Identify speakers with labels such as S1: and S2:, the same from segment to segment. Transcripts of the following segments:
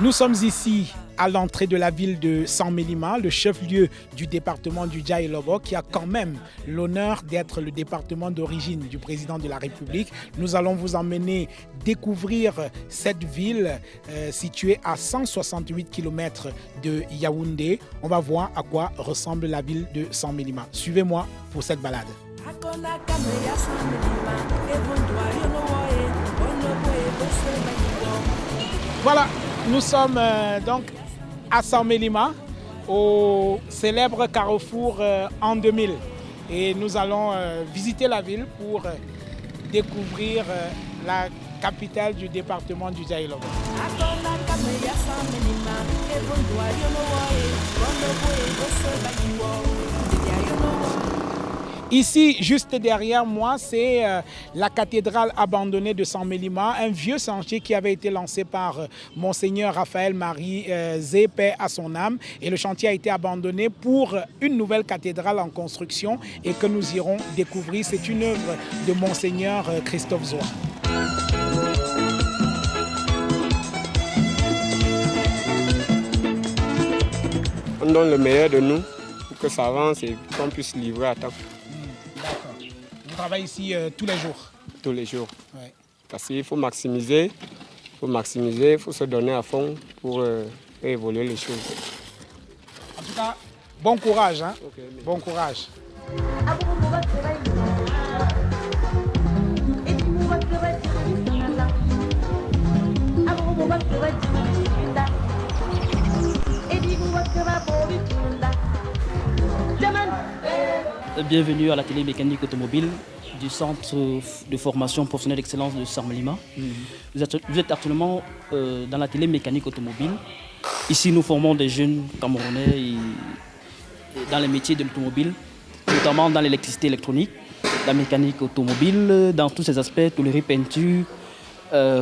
S1: Nous sommes ici à l'entrée de la ville de Saint-Mélima, le chef-lieu du département du Dja-et-Lobo, qui a quand même l'honneur d'être le département d'origine du président de la République. Nous allons vous emmener découvrir cette ville située à 168 km de Yaoundé. On va voir à quoi ressemble la ville de Saint-Mélima. Suivez-moi pour cette balade. Voilà, nous sommes donc à Saint-Mélima, au célèbre carrefour en 2000. Et nous allons visiter la ville pour découvrir la capitale du département du Dja-et-Lobo. Ici, juste derrière moi, c'est la cathédrale abandonnée de Saint-Mélima, un vieux chantier qui avait été lancé par Monseigneur Raphaël Marie Zé, paix à son âme. Et le chantier a été abandonné pour une nouvelle cathédrale en construction et que nous irons découvrir. C'est une œuvre de Monseigneur Christophe Zoa.
S2: On donne le meilleur de nous pour que ça avance et qu'on puisse livrer à temps.
S1: D'accord. Vous travaillez ici tous les jours?
S2: Tous les jours.
S1: Ouais.
S2: Parce qu'il faut maximiser, il faut se donner à fond pour évoluer les choses.
S1: En tout cas, bon courage. Hein? Okay, bon courage.
S3: Bienvenue à l'atelier mécanique automobile du centre de formation professionnelle d'excellence de Saint-Mélima. Vous êtes actuellement dans l'atelier mécanique automobile. Ici, nous formons des jeunes Camerounais dans les métiers de l'automobile, notamment dans l'électricité électronique, la mécanique automobile, dans tous ses aspects, tôlerie, peinture,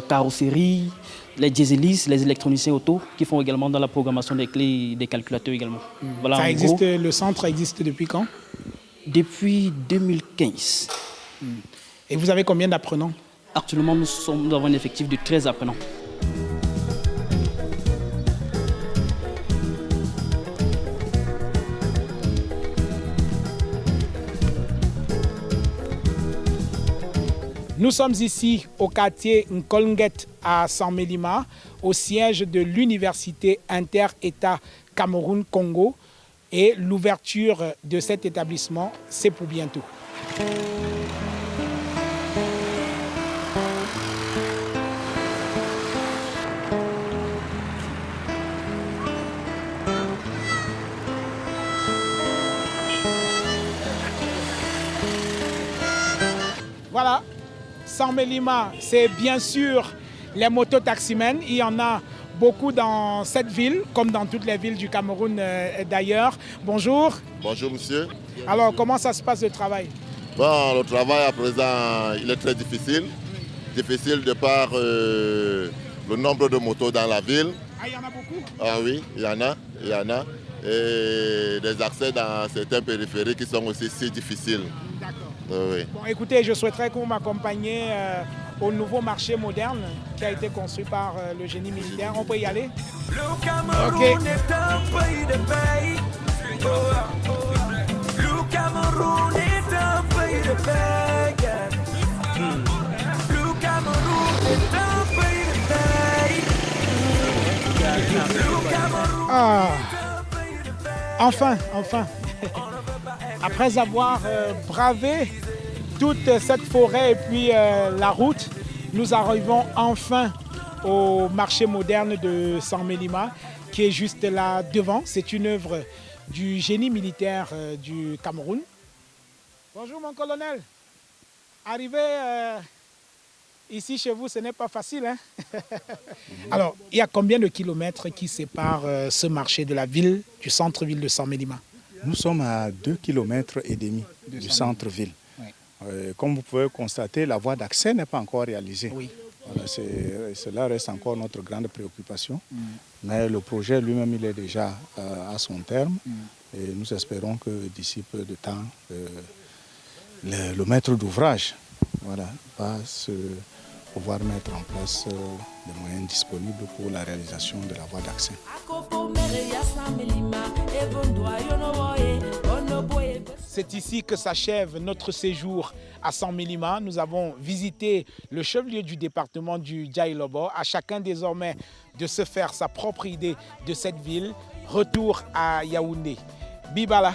S3: carrosserie, les dieselistes, les électroniciens auto, qui font également dans la programmation des clés, des calculateurs également. Voilà,
S1: ça existe, le centre existe depuis quand?
S3: Depuis 2015.
S1: Et vous avez combien d'apprenants?
S3: Actuellement, nous avons un effectif de 13 apprenants.
S1: Nous sommes ici au quartier Nkolnguet à Saint-Mélima, au siège de l'Université Inter-État Cameroun-Congo. Et l'ouverture de cet établissement, c'est pour bientôt. Voilà, Saint-Mélima, c'est bien sûr les mototaximens. Il y en a beaucoup dans cette ville, comme dans toutes les villes du Cameroun d'ailleurs. Bonjour.
S4: Bonjour monsieur.
S1: Alors, comment ça se passe le travail?
S4: Bon, le travail à présent, il est très difficile. Difficile de par le nombre de motos dans la ville.
S1: Ah, il y en a beaucoup?
S4: Ah oui, il y en a. Et des accès dans certains périphériques qui sont aussi si difficiles.
S1: D'accord.
S4: Oui.
S1: Bon, écoutez, je souhaiterais que vous m'accompagniez au nouveau marché moderne qui a été construit par le génie militaire. On peut y aller?
S5: Le Cameroun est un pays de paix. Le Cameroun est un pays de paix. Le Cameroun est un pays de paix. Le Cameroun
S1: Ah,
S5: est un pays de paix.
S1: enfin. Après avoir bravé toute cette forêt et puis la route, nous arrivons enfin au marché moderne de Saint-Mélima, qui est juste là devant. C'est une œuvre du génie militaire du Cameroun. Bonjour mon colonel. Arriver ici chez vous, ce n'est pas facile. Hein? Alors, il y a combien de kilomètres qui séparent ce marché de la ville, du centre-ville de Saint-Mélima?
S6: Nous sommes à 2,5 km du centre-ville. Oui. Comme vous pouvez constater, la voie d'accès n'est pas encore réalisée.
S1: Oui.
S6: Voilà, cela reste encore notre grande préoccupation. Mais le projet lui-même, il est déjà à son terme. Et nous espérons que d'ici peu de temps, le maître d'ouvrage va pouvoir mettre en place les moyens disponibles pour la réalisation de la voie d'accès.
S1: C'est ici que s'achève notre séjour à Saint-Mélima. Nous avons visité le chef-lieu du département du Djaïlobo. À chacun désormais de se faire sa propre idée de cette ville. Retour à Yaoundé. Bibala.